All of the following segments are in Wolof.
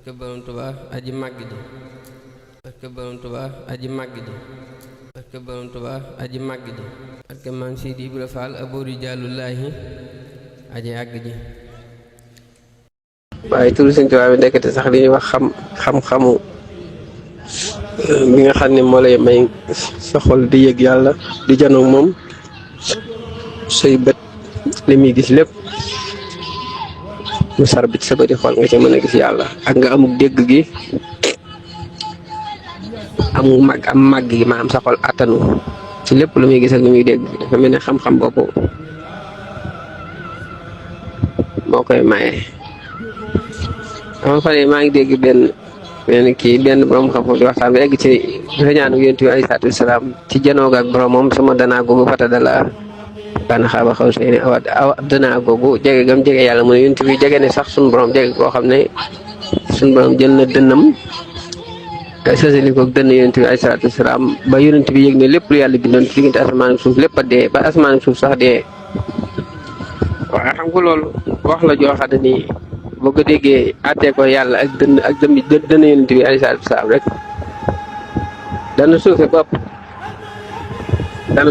barke Borom Tuubaa aji màgg ji barke Borom Tuubaa aji màgg ji barke Borom Tuubaa aji màgg ji barke Maam Sidi Ibra Faal aboori jaalullaahi aji àgg ji. waaye turu Sëñ Tuubaa bi nekkate sax li ñuy wax xam-xamu bi nga xam ne moo lay may sa xol di yëg yàlla di janoog moom say bët li muy gis lépp mu sar bi ci sa bëti xol nga ci mën a gis yàlla ak nga amuk dégg gi am màgg gi maanaam sa xol attanu ci lépp lu muy gis ak lu muy dégg dafa mel ne xam-xam boobu moo koy maye. dama fa ne maa ngi dégg benn borom xam-xam di waxtaan bi egg ci reñaanu Yonent bi alayhi salaatu wasalaam ci janoog ak boromam sama danaa googu fata dala kaana xaaba xaw sey ne aw danaa googu jege gam jege yàlla mu ne Yonent bi jege ne sax suñu borom jege koo xam ne suñu borom jël na dënnam sësali ko dënn Yonent bi alayhi salaatu wasalaam ba Yonent bi yëg ne lépp lu yàlla bindoon ci diggante asamaan ak suuf lépp a dee ba asamaan ak suuf sax dee. waaye xam nga loolu wax la joo xam ne nii boo ko déggee àttee ko yàlla ak dënn ak dënn Yonent bi alayhi salaatu wasalaam rek dana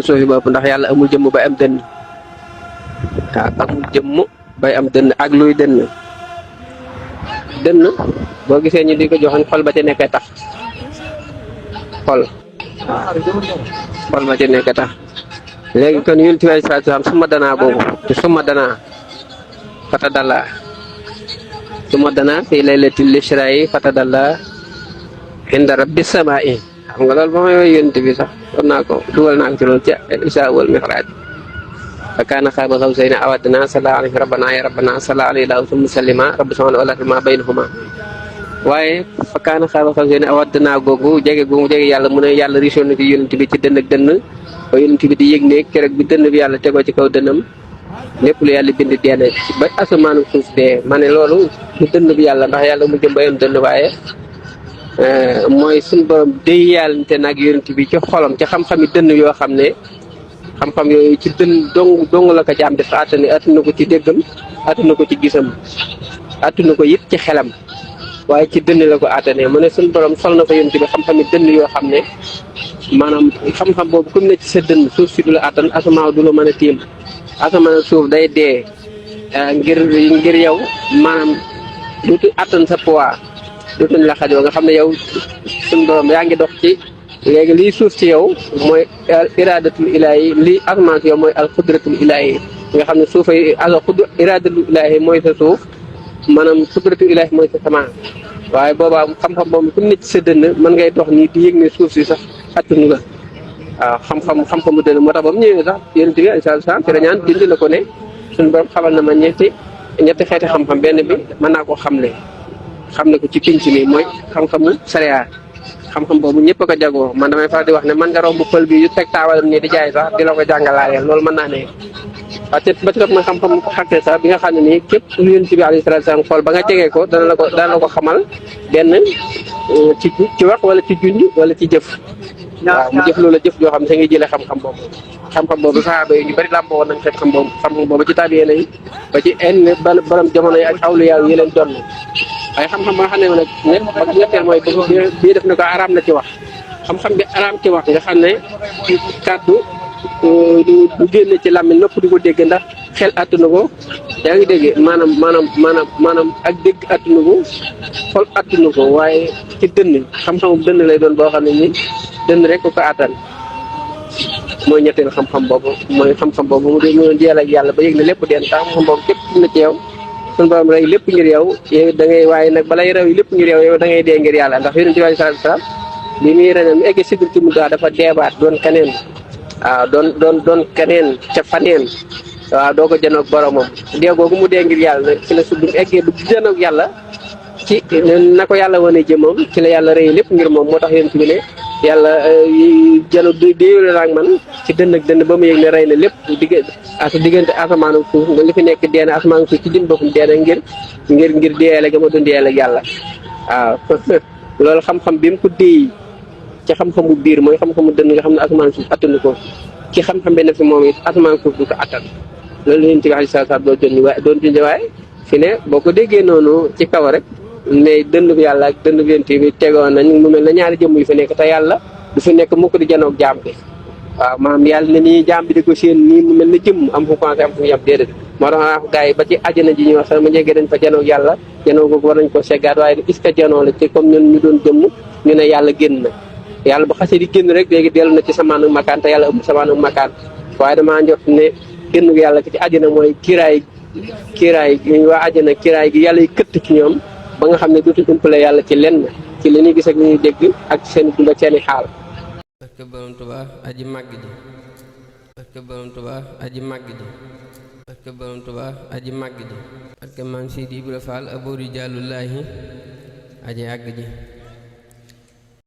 suufe bopp ndax yàlla amul jëmm bay am dënn waaw amul jëmm bay am dënn ak luy dënn boo gisee ñu di ko joxoon xol ba ca nekk tax xol ba ca nekk tax léegi kon Yonent bi alayhi salaatu wasalaam suma danaa boobu te suma danaa fata dalla suma danaa fii laylatil israa fatadalla inda rabbi samaa'i xam nga loolu ba may woy Yonent bi sax dugal naa ko ci loolu ci Israa wal Mi'raaj fa kaana qaaba qawsayni aw adnaa salla alayhi rabbana ya rabbana salla alayhi laahu summa sallima rabbi subhaanahu wa ta'aala ma baynahuma waaye fa kaana qaaba qawsayni aw adnaa googu jege yàlla mu ne yàlla risoon na ci Yonent bi ci dënn ak dënn ba Yonent bi di yëg ne keroog bi dënn bi yàlla tegoo ci kaw dënnam lépp lu yàlla bind dee na ba asamaan ak suuf dee ma ne loolu lu dënn bi yàlla ndax yàlla mu jëm ba yoon dënn waaye mooy suñu borom day yàllante nag Yonent bi ci xolam ci xam-xami dënn yoo xam ne xam-xam yooyu ci dënn dong la ko jaam def attani attuna ko ci déggam attuna ko ci gisam attuna ko it ci xelam waaye ci dënn la ko attanee mu ne suñu borom sol na fa Yonent bi xam-xami dënn yoo xam ne maanaam xam-xam boobu comme ne ci sa dënn suuf si du la attan asamaaw du la mën a tiim asamaan ak suuf day dee ngir yow maanaam duutu attan sa poids duutuñ la xajoo nga xam ne yow suñu borom yaa ngi dox ci léegi lii suuf ci yow mooy iradatul ilaahi lii asamaan si yow mooy alxudratul ilaahi nga xam ne suufay iradatul ilaahi mooy sa suuf maanaam xudratul ilaahi mooy sa samaan waaye boobaa xam-xam boobu ku nekk ci sa dënn mën ngay dox nii di yëg ne suuf si sax attunu la waaw xam-xamu dënn moo tax ba mu ñëwee sax Yonent bi alayhi salaatu wasalaam ci rañaan bind na ko ne suñu borom xamal na ma ñetti xeeti xam-xam benn bi mën naa koo xamle ko ci pinc mi mooy xam-xamu sariya xam-xam boobu ñëpp a ko jagoo man damay faral di wax ne man nga romb pël bi yu teg taawalam nii di jaay sax di la ko jàngalaaleel loolu mën naa ne waaw te ba ci topp mooy xam-xam xaqe sax bi nga xam ne nii képp lu Yonent bi alayhi salaatu wasalaam xool ba nga jegee ko dana la ko xamal benn ci wax wala ci junj wala ci jëf waaw mu jëf loola jëf joo xam ne sa ngi jëlee xam-xam boobu saxaaba yi ñu bëri làmboo woon nañ xeet xam-xam boobu ci tabi'in yi ba ci borom jamono yi ak awliyaa yi leen doon waaye xam-xam ba nga xam ne nag ba ñetteel mooy bii def na ko araam na ci wax xam-xam bi araam ci wax nga xam ne kàddu du génne ci làmmiñ nopp di ko dégg ndax xel attuna ko yaa ngi dégg maanaam ak dégg attuna ko xol attuna ko waaye ci dënn xam-xamu dënn lay doon boo xam ne ni dënn rek ko attan mooy ñetteel xam-xam boobu mu doon jeel ak yàlla ba yëg ne lépp deen tax xam-xam boobu képp na ci yow suñu borom rey lépp ngir yow da ngay waaye nag balay rew yi lépp ngir yow da ngay dee ngir yàlla ndax Yonent bi alayhi salaatu wasalaam li muy ren mu eggee Sidratul Muntaha dafa deebaat doon keneen waaw doon keneen ca faneen waaw doo ko jënoog boromam dee googu mu dee ngir yàlla nag ci la su eggee du jënoog yàlla ci na ko yàlla wane jëmam ci la yàlla rey lépp ngir moom moo tax Yonent bi ne yàlla jëno déyule ak man ci dënn ak dënn ba mu yëg ne rey na lépp diggante asamaan ak suuf nga li fi nekk dee na asamaan ak suuf ci jëm boppam dee na ngir deeyale ga ma doon deeyale ak yàlla waaw loolu xam-xam bi mu ko déey ci xam-xamu biir mooy xam-xamu dënn nga xam ne asamaan suuf attanu ko ci xam-xam benn fi moom it asamaan suuf du ko attan loolu Yonent bi alayhi salaatu wa salaam doon junj waaye fi ne boo ko déggee noonu ci kaw rek ne dënd bi yàlla ak dënd bi yonent bi tegoon nañ mu mel na ñaari jëmm yu fi nekk te yàlla du fi nekk mukk di janoog jaam bi waaw maanaam yàlla ne nii jaam bi di ko séen nii mu mel na jëmm am fu commencé am fu yam déedéet moo tax naa gars yi ba ci àjjana ji ñuy wax sax ma jegee dañ fa janoog yàlla janoo googu war nañ ko seggaat waaye est-ce que janoo la ci comme ñun ñu doon jëmm ñu ne yàlla génn na yàlla bu xasee di génn rek léegi dellu na ci samaanu makaan te yàlla ëpp samaanu makaan waaye damaa njot ne génn yàlla ci àjjana mooy kiiraay gi waa àjjana kiiraay gi yàlla yi këtt ci ñoom ba nga xam ne dootuñ umpale yàlla ci lenn ci li ñuy gis ak li ñuy dégg ak seen dund ak seeni xaal barke borom Tuubaa aji màgg ji barke borom Tuubaa aji màgg ji barke borom Tuubaa aji màgg ji barke maam Sidi Ibra Fall abori jàllullaahi aji àgg ji